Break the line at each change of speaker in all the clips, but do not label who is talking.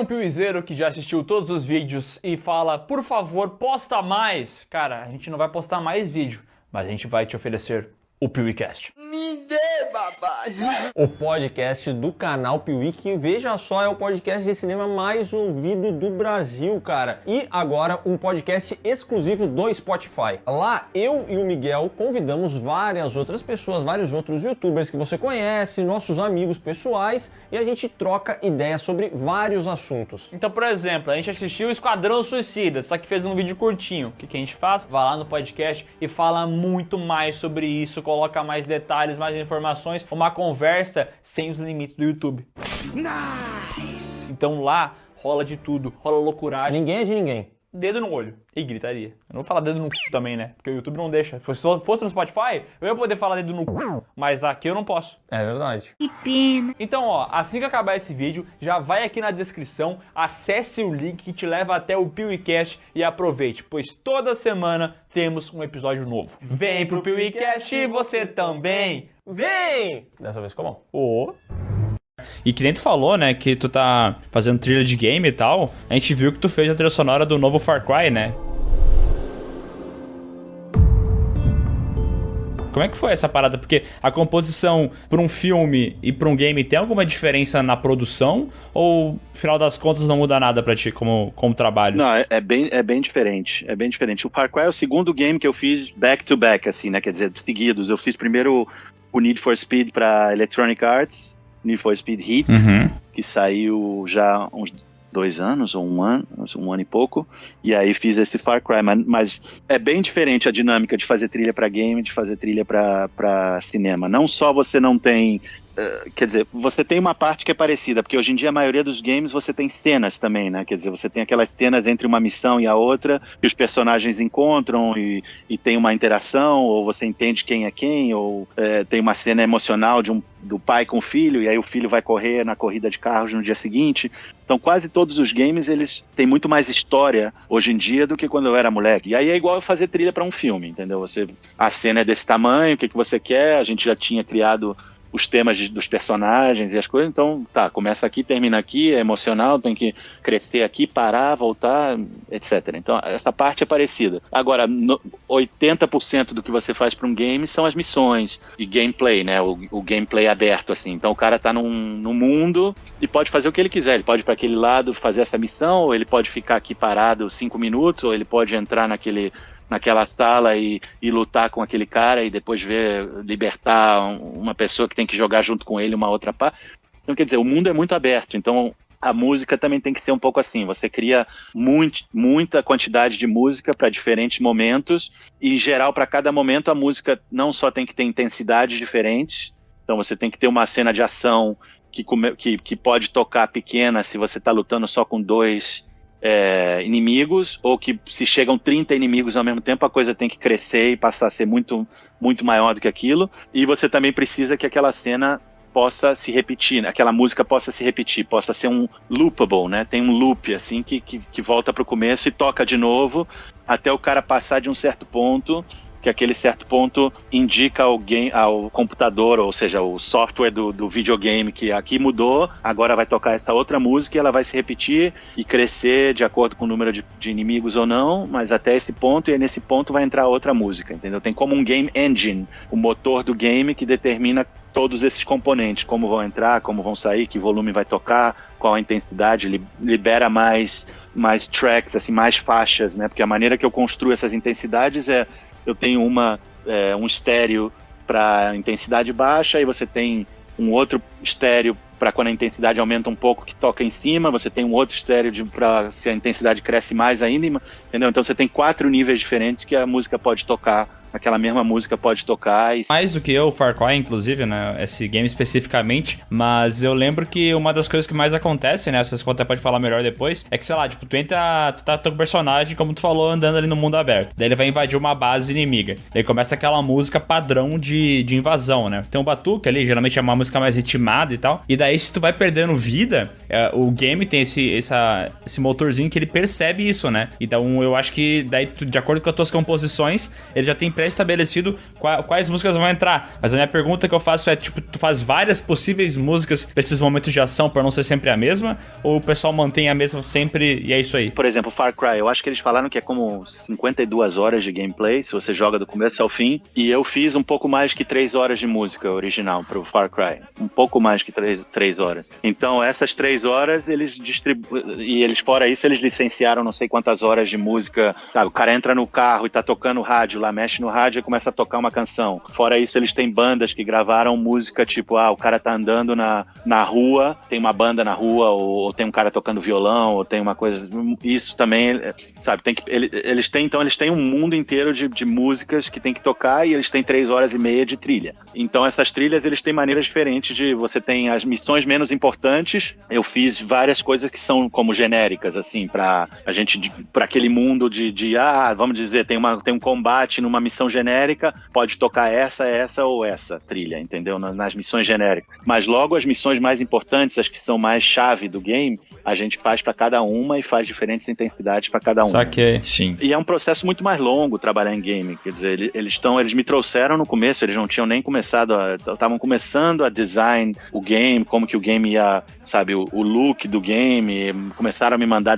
Um piuizeiro que já assistiu todos os vídeos e fala, por favor, posta mais. Cara, a gente não vai postar mais vídeo, mas a gente vai te oferecer o PeeWeeCast.
Me dê, papai!
O podcast do canal Piuí, que veja só, é o podcast de cinema mais ouvido do Brasil, cara. E agora um podcast exclusivo do Spotify. Lá, eu e o Miguel convidamos várias outras pessoas, vários outros youtubers que você conhece, nossos amigos pessoais, e a gente troca ideias sobre vários assuntos.
Então, por exemplo, a gente assistiu Esquadrão Suicida, só que fez um vídeo curtinho. O que a gente faz? Vai lá no podcast e fala muito mais sobre isso, coloca mais detalhes, mais informações, uma conversa sem os limites do YouTube.
Nice!
Então lá rola de tudo, rola loucuragem.
Ninguém é de ninguém.
Dedo no olho e gritaria. Eu não vou falar dedo no c também, né? Porque o YouTube não deixa. Se fosse no Spotify, eu ia poder falar dedo no c, mas aqui eu não posso.
É verdade.
Que pena.
Então, ó, assim que acabar esse vídeo, já vai aqui na descrição, acesse o link que te leva até o PeeWeeCast e aproveite, pois toda semana temos um episódio novo. Vem pro PeeWeeCast você também!
Vem! Dessa vez ficou bom.
Ô!
E que nem tu falou, né, que tu tá fazendo trilha de game e tal, a gente viu que tu fez a trilha sonora do novo Far Cry, né? Como é que foi essa parada? Porque a composição pra um filme e pra um game tem alguma diferença na produção? Ou, no final das contas, não muda nada pra ti como trabalho?
Não, é bem diferente. É bem diferente. O Far Cry é o segundo game que eu fiz back-to-back, assim, né? Quer dizer, seguidos. Eu fiz primeiro o Need for Speed pra Electronic Arts, Need for Speed Heat, que saiu já uns 2 anos, ou um ano e pouco, e aí fiz esse Far Cry, mas é bem diferente a dinâmica de fazer trilha para game, de fazer trilha para cinema. Não só você não tem, quer dizer, você tem uma parte que é parecida, porque hoje em dia a maioria dos games você tem cenas também, né? Quer dizer, você tem aquelas cenas entre uma missão e a outra, que os personagens encontram e tem uma interação, ou você entende quem é quem, ou tem uma cena emocional do pai com o filho, e aí o filho vai correr na corrida de carros no dia seguinte. Então quase todos os games, eles têm muito mais história hoje em dia do que quando eu era moleque. E aí é igual eu fazer trilha para um filme, entendeu? A cena é desse tamanho, o que você quer, a gente já tinha criado os temas dos personagens e as coisas, então tá, começa aqui, termina aqui, é emocional, tem que crescer aqui, parar, voltar, etc. Então essa parte é parecida. Agora, 80% do que você faz para um game são as missões e gameplay, né, o gameplay aberto, assim. Então o cara tá num mundo e pode fazer o que ele quiser, ele pode ir para aquele lado fazer essa missão, ou ele pode ficar aqui parado 5 minutos, ou ele pode entrar naquela sala e lutar com aquele cara e depois libertar uma pessoa que tem que jogar junto com ele uma outra parte. Então, quer dizer, o mundo é muito aberto, então a música também tem que ser um pouco assim, você cria muita quantidade de música para diferentes momentos, e em geral, para cada momento, a música não só tem que ter intensidades diferentes, então você tem que ter uma cena de ação que pode tocar pequena se você está lutando só com 2 inimigos, ou que se chegam 30 inimigos ao mesmo tempo, a coisa tem que crescer e passar a ser muito, muito maior do que aquilo, e você também precisa que aquela cena possa se repetir, né? Aquela música possa se repetir, possa ser um loopable, né? Tem um loop, assim, que volta pro começo e toca de novo, até o cara passar de um certo ponto, que aquele certo ponto indica ao computador, ou seja, o software do videogame, que aqui mudou, agora vai tocar essa outra música e ela vai se repetir e crescer de acordo com o número de inimigos ou não, mas até esse ponto, e aí nesse ponto vai entrar outra música, entendeu? Tem como um game engine, o motor do game que determina todos esses componentes, como vão entrar, como vão sair, que volume vai tocar, qual a intensidade, libera mais tracks, assim, mais faixas, né? Porque a maneira que eu construo essas intensidades eu tenho um estéreo para intensidade baixa, e você tem um outro estéreo para quando a intensidade aumenta um pouco, que toca em cima, você tem um outro estéreo para se a intensidade cresce mais ainda, entendeu? Então você tem 4 níveis diferentes que a música pode tocar, aquela mesma música pode tocar.
Mais do que o Far Cry, inclusive, né, esse game especificamente, mas eu lembro que uma das coisas que mais acontece, né, vocês até pode falar melhor depois, é que, sei lá, tipo, tu tá com o personagem, como tu falou, andando ali no mundo aberto, daí ele vai invadir uma base inimiga, daí começa aquela música padrão de invasão, né, tem um batuque ali, geralmente é uma música mais ritmada e tal, e daí se tu vai perdendo vida, o game tem esse motorzinho que ele percebe isso, né, então eu acho que daí, de acordo com as tuas composições, ele já tem pré-estabelecido quais músicas vão entrar. Mas a minha pergunta que eu faço é, tipo, tu faz várias possíveis músicas pra esses momentos de ação pra não ser sempre a mesma? Ou o pessoal mantém a mesma sempre e é isso aí?
Por exemplo, Far Cry, eu acho que eles falaram que é como 52 horas de gameplay, se você joga do começo ao fim, e eu fiz um pouco mais que 3 horas de música original pro Far Cry. Um pouco mais que 3 horas. Então, essas 3 horas, eles distribuem, e eles, fora isso, eles licenciaram não sei quantas horas de música, sabe? O cara entra no carro e tá tocando rádio lá, mexe no rádio e começa a tocar uma canção. Fora isso, eles têm bandas que gravaram música, tipo, o cara tá andando na rua, tem uma banda na rua, ou tem um cara tocando violão, ou tem uma coisa... Isso também, sabe? Eles têm um mundo inteiro de músicas que tem que tocar e eles têm 3 horas e meia de trilha. Então, essas trilhas, eles têm maneiras diferentes de... Você tem as missões menos importantes. Eu fiz várias coisas que são como genéricas, assim, pra aquele mundo vamos dizer, tem um combate numa missão genérica, pode tocar essa ou essa trilha, entendeu? Nas missões genéricas. Mas logo as missões mais importantes, as que são mais chave do game, a gente faz pra cada uma e faz diferentes intensidades pra cada uma.
Saquei. Sim.
E é um processo muito mais longo trabalhar em game, quer dizer, eles me trouxeram no começo, eles não tinham nem começado estavam começando a design o game, como que o game ia, sabe, o look do game, começaram a me mandar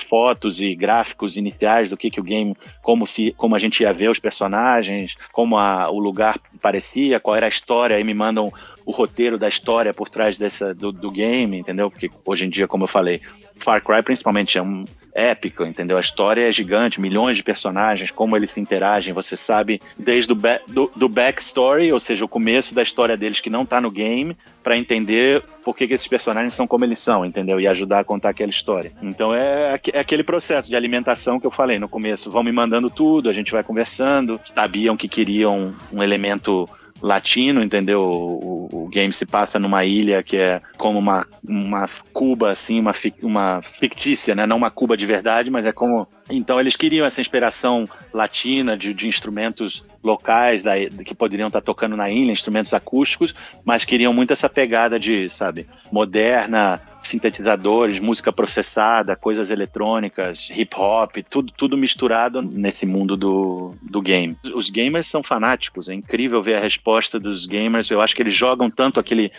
fotos e gráficos iniciais do que o game, como a gente ia ver os personagens, como o lugar parecia, qual era a história, aí me mandam o roteiro da história por trás do game, entendeu? Porque hoje em dia, como eu falei, Far Cry principalmente é um épico, entendeu? A história é gigante, milhões de personagens, como eles se interagem, você sabe desde do backstory, ou seja, o começo da história deles que não tá no game, para entender por que esses personagens são como eles são, entendeu? E ajudar a contar aquela história. Então é aquele processo de alimentação que eu falei no começo, vão me mandando tudo, a gente vai conversando, sabiam que queriam um elemento latino, entendeu? O game se passa numa ilha que é como uma Cuba, assim, uma fictícia, né? Não uma Cuba de verdade, mas é como... Então eles queriam essa inspiração latina de instrumentos locais que poderiam estar tocando na ilha, instrumentos acústicos, mas queriam muito essa pegada de, sabe, moderna, sintetizadores, música processada, coisas eletrônicas, hip hop, tudo misturado nesse mundo do game. Os gamers são fanáticos, é incrível ver a resposta dos gamers. Eu acho que eles jogam tanto aquele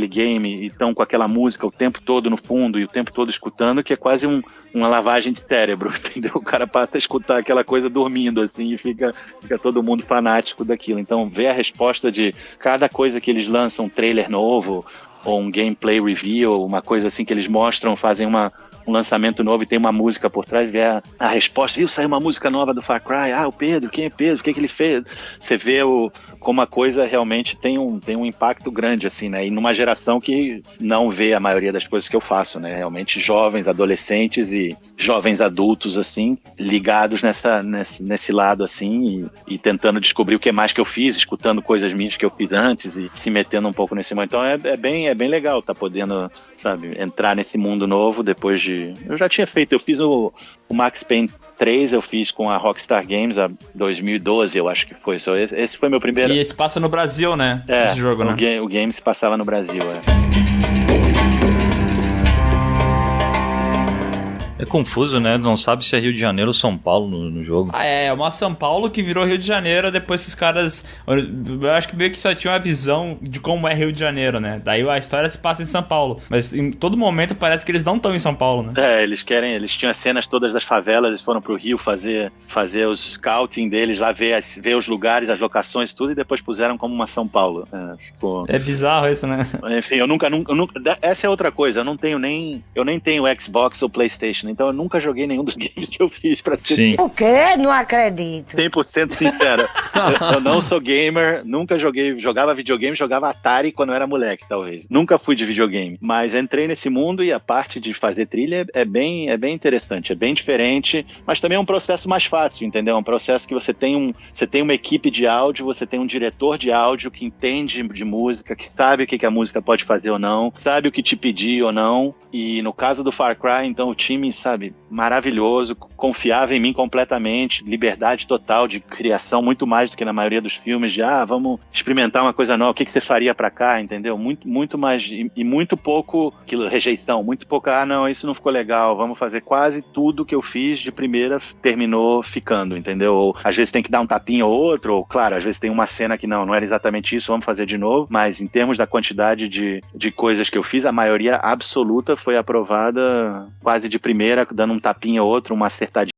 game e estão com aquela música o tempo todo no fundo e o tempo todo escutando, que é quase uma lavagem de cérebro, entendeu? O cara passa a escutar aquela coisa dormindo assim e fica todo mundo fanático daquilo. Então ver a resposta de cada coisa que eles lançam, um trailer novo ou um gameplay review, uma coisa assim que eles mostram, fazem um lançamento novo e tem uma música por trás, ver a resposta, saiu uma música nova do Far Cry, o Pedro, quem é Pedro, o que ele fez? Você vê como a coisa realmente tem um impacto grande, assim, né, e numa geração que não vê a maioria das coisas que eu faço, né, realmente jovens, adolescentes e jovens adultos, assim, ligados nesse lado, assim, e tentando descobrir o que mais que eu fiz, escutando coisas minhas que eu fiz antes e se metendo um pouco nesse mundo. Então é bem legal tá podendo, sabe, entrar nesse mundo novo depois de... Eu já tinha feito, eu fiz o Max Payne 3, eu fiz com a Rockstar Games há 2012, eu acho que foi. Esse foi meu primeiro...
E esse passa no Brasil, né? Esse jogo, né?
O game se passava no Brasil,
É confuso, né? Não sabe se é Rio de Janeiro ou São Paulo no jogo.
É uma São Paulo que virou Rio de Janeiro depois que os caras... Eu acho que meio que só tinha uma visão de como é Rio de Janeiro, né? Daí a história se passa em São Paulo. Mas em todo momento parece que eles não estão em São Paulo, né?
Eles tinham as cenas todas das favelas, eles foram pro Rio fazer os scouting deles, lá ver os lugares, as locações, tudo, e depois puseram como uma São Paulo.
É bizarro isso, né?
Enfim, eu nunca... Essa é outra coisa, eu nem tenho Xbox ou PlayStation, então eu nunca joguei nenhum dos games que eu fiz pra ser...
Sim.
O quê? Não acredito.
100% sincero. eu não sou gamer, nunca jogava videogame, jogava Atari quando eu era moleque, talvez. Nunca fui de videogame, mas entrei nesse mundo e a parte de fazer trilha é bem interessante, é bem diferente, mas também é um processo mais fácil, entendeu? É um processo que você tem uma equipe de áudio, você tem um diretor de áudio que entende de música, que sabe o que a música pode fazer ou não, sabe o que te pedir ou não, e no caso do Far Cry, então o time, sabe, maravilhoso, confiava em mim completamente, liberdade total de criação, muito mais do que na maioria dos filmes, de vamos experimentar uma coisa nova, o que você faria pra cá, entendeu? Muito mais, e muito pouco aquilo, rejeição, muito pouco, não, isso não ficou legal, vamos fazer quase tudo que eu fiz de primeira, terminou ficando, entendeu? Ou às vezes tem que dar um tapinha ou outro, ou claro, às vezes tem uma cena que não era exatamente isso, vamos fazer de novo, mas em termos da quantidade de coisas que eu fiz, a maioria absoluta foi aprovada quase de primeira, dando um tapinha ou outro, uma acertadinha